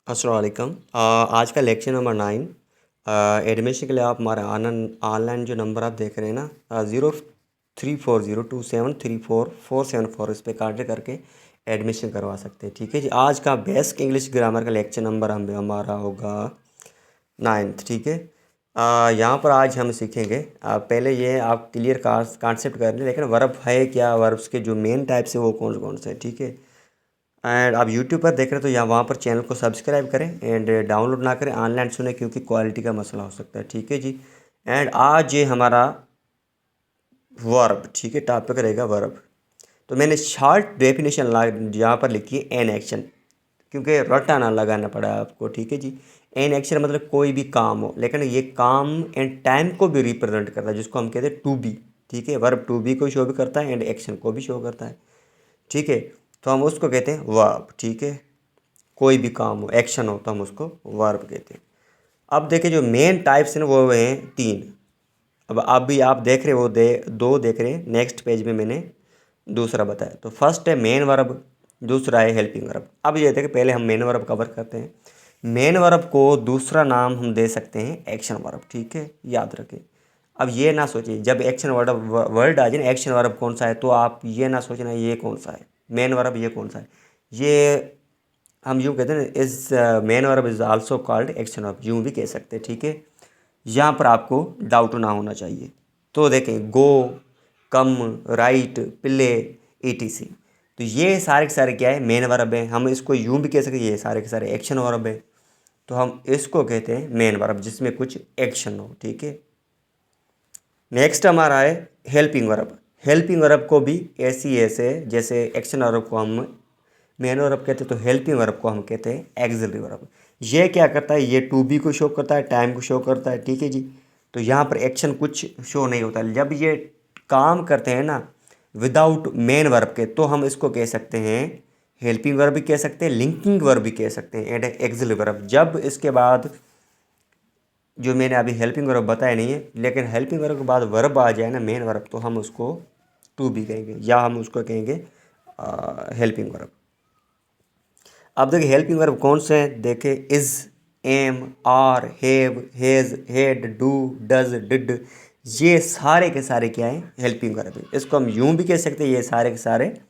अस्सलाम वालेकुम। आज का लेक्चर नंबर 9। एडमिशन के लिए आप हमारा ऑनलाइन जो नंबर आप देख रहे हैं ना, 034027344474 इस पर कांटेक्ट करके एडमिशन करवा सकते हैं। ठीक है जी। आज का बेसिक इंग्लिश ग्रामर का लेक्चर नंबर हमारा होगा 9th। ठीक है। यहाँ पर आज हम सीखेंगे, पहले ये आप क्लियर कॉन्सेप्ट कर लें, लेकिन वर्ब है क्या, वर्ब्स के जो मेन टाइप्स है वो कौन कौन से हैं। ठीक है। एंड आप यूट्यूब पर देख रहे हैं तो यहाँ वहाँ पर चैनल को सब्सक्राइब करें एंड डाउनलोड ना करें, ऑनलाइन सुने, क्योंकि क्वालिटी का मसला हो सकता है। ठीक है जी। एंड आज ये हमारा वर्ब, ठीक है, टॉपिक रहेगा वर्ब। तो मैंने शॉर्ट डेफिनेशन यहाँ पर लिखी है, एन एक्शन, क्योंकि रट्टा ना लगाना पड़ा आपको। ठीक है जी। एन एक्शन मतलब कोई भी काम हो, लेकिन ये काम एंड टाइम को भी रिप्रेजेंट करता है, जिसको हम कहते हैं टू बी। ठीक है। वर्ब टू बी को शो भी करता है एंड एक्शन को भी शो करता है। ठीक है। तो हम उसको कहते हैं वर्ब। ठीक है। कोई भी काम हो, एक्शन हो, तो हम उसको वर्ब कहते हैं। अब देखिए जो मेन टाइप्स हैं वो हैं 3। अब भी आप देख रहे हो, दो देख रहे हैं, नेक्स्ट पेज में मैंने दूसरा बताया। तो फर्स्ट है मेन वर्ब, दूसरा है हेल्पिंग वर्ब। अब ये देखें, पहले हम मेन वर्ब कवर करते हैं। मेन वर्ब को दूसरा नाम हम दे सकते हैं एक्शन वर्ब। ठीक है, याद रखें। अब ये ना सोचिए जब एक्शन वर्ड आ जाए ना, एक्शन वर्ब कौन सा है, तो आप ये ना सोचना ये कौन सा है मेन वर्ब, ये कौन सा है। ये हम यूँ कहते हैं ना, इस main verb is also called action verb, यूँ भी कह सकते हैं। ठीक है। यहाँ पर आपको डाउट ना होना चाहिए। तो देखें, गो, कम, राइट, प्ले, ईटीसी, तो ये सारे के सारे क्या है, मेन वर्ब है। हम इसको यूँ भी कह सकते हैं, ये सारे के सारे एक्शन वर्ब है। तो हम इसको कहते हैं मेन वर्ब, जिसमें कुछ एक्शन हो। ठीक है। नेक्स्ट हमारा है हेल्पिंग वर्ब। हेल्पिंग वर्ब को भी ऐसे जैसे एक्शन वर्ब को हम मेन वर्ब कहते हैं, तो हेल्पिंग वर्ब को हम कहते हैं एक्सिलरी वर्ब। ये क्या करता है, ये टू बी को शो करता है, टाइम को शो करता है। ठीक है जी। तो यहाँ पर एक्शन कुछ शो नहीं होता। जब ये काम करते हैं ना विदाउट मेन वर्ब के, तो हम इसको कह सकते हैं हेल्पिंग वर्ब भी कह सकते हैं, लिंकिंग वर्ब भी कह सकते हैं एंड एक्सिलरी वर्ब। जब इसके बाद जो मैंने अभी हेल्पिंग वर्ब बताया नहीं है, लेकिन हेल्पिंग वर्ब के बाद वर्ब आ जाए ना मेन वर्ब, तो हम उसको टू बी कहेंगे या हम उसको कहेंगे हेल्पिंग वर्ब। अब देखिए हेल्पिंग वर्ब कौन से हैं, देखे, is, am, are, have, has, had, do, does, did, ये सारे के सारे क्या हैं, हेल्पिंग वर्ब है। इसको हम यूं भी कह सकते हैं, ये सारे के सारे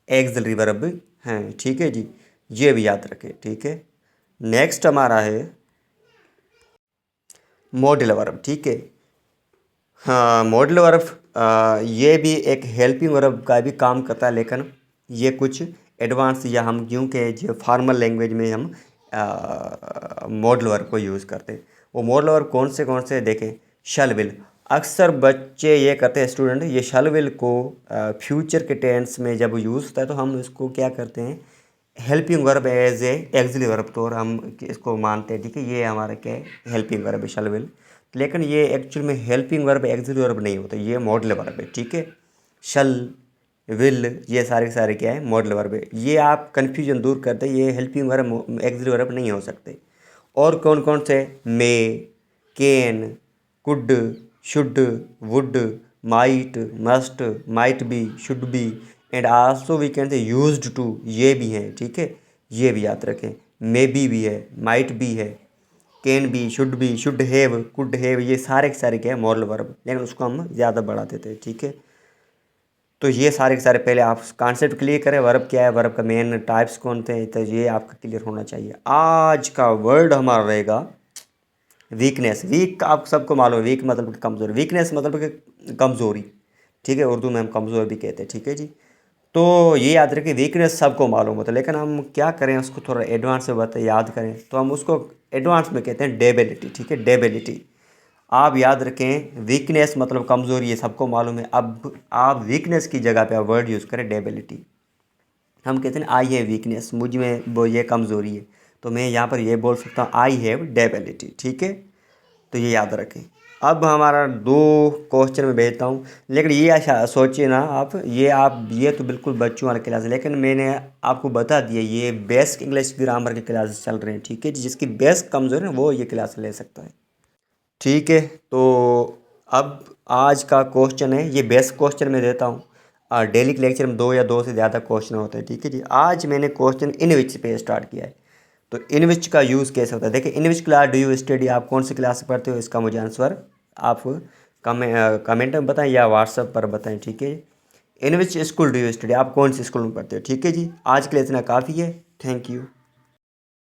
एक्सिलरी वर्ब हैं। ठीक है जी। ये भी याद रखें। ठीक है। नेक्स्ट हमारा है मॉडल वर्ब। ठीक है। हाँ, मॉडल वर्ब ये भी एक हेल्पिंग वर्ब का भी काम करता है, लेकिन ये कुछ एडवांस, या हम यूँ के जो फॉर्मल लैंग्वेज में हम मॉडल वर्ब को यूज़ करते हैं। वो मॉडल वर्ब कौन से देखें, शल विल। अक्सर बच्चे ये करते हैं, स्टूडेंट, ये शल विल को फ्यूचर के टेंस में जब यूज़ होता है, तो हम इसको क्या करते हैं, helping verb as a auxiliary verb, तो हम इसको मानते हैं। ठीक है। ये हमारा क्या है, हेल्पिंग वर्ब है, शल विल। लेकिन ये एक्चुअल में हेल्पिंग वर्ब एक्सिलरी वर्ब नहीं होता, ये मॉडल वर्ब है। ठीक है। शल, विल, ये सारे के सारे क्या है, मॉडल वर्ब है। ये आप कन्फ्यूजन दूर करते हैं, ये हेल्पिंग वर्ब एक्सिलरी वर्ब नहीं हो सकते। और कौन कौन से, may, can, could, should, would, might, must, might be, should be, and also we can say used to, ये भी हैं। ठीक है। ये भी याद रखें। मे बी भी है, माइट भी है, can be, should B, should have, could have, ये सारे के सारे क्या है, मॉडल वर्ब, लेकिन उसको हम ज़्यादा बढ़ा देते हैं। ठीक है। तो ये सारे के सारे पहले आप कॉन्सेप्ट क्लियर करें, वर्ब क्या है, वर्ब का मेन टाइप्स कौन थे, तो ये आपका क्लियर होना चाहिए। आज का वर्ड हमारा रहेगा वीकनेस। वीक आप सबको मालूम है, वीक मतलब कि कमज़ोर, वीकनेस मतलब कि कमज़ोरी। ठीक है। उर्दू में हम कमज़ोर भी कहते हैं। ठीक है जी। तो ये याद रखें, वीकनेस सबको मालूम होता है, लेकिन हम क्या करें, उसको थोड़ा एडवांस में बताए याद करें, तो हम उसको एडवांस में कहते हैं डेबिलिटी। ठीक है। डेबिलिटी आप याद रखें, वीकनेस मतलब कमज़ोरी, ये सबको मालूम है। अब आप वीकनेस की जगह पे आप वर्ड यूज़ करें डेबिलिटी। हम कहते हैं आई हैव वीकनेस, मुझ में वो ये कमज़ोरी है, तो मैं यहाँ पर ये बोल सकता हूँ आई हैव डेबिलिटी। ठीक है। तो ये याद रखें। अब हमारा दो क्वेश्चन में भेजता हूँ, लेकिन ये सोचिए ना आप ये तो बिल्कुल बच्चों वाले क्लास है, लेकिन मैंने आपको बता दिया ये बेसिक इंग्लिश ग्रामर के क्लासेस चल रहे हैं। ठीक है। जिसकी बेसिक कमज़ोर है वो ये क्लास ले सकता है। ठीक है। तो अब आज का क्वेश्चन है, ये बेस्ट क्वेश्चन मैं देता हूँ, और डेली के लेक्चर में दो या दो से ज़्यादा क्वेश्चन होते हैं। ठीक है जी। आज मैंने क्वेश्चन इन विच पे स्टार्ट किया है। तो इन विच का यूज़ कैसे होता है? देखिए, in which class do you study, आप कौन सी क्लास में पढ़ते हो, इसका मुझे आंसर आप कमेंट में बताएं या व्हाट्सएप पर बताएं, ठीक है। In which school do you study, आप कौन सी स्कूल में पढ़ते हो, ठीक है जी। आज के लिए इतना काफ़ी है। Thank you.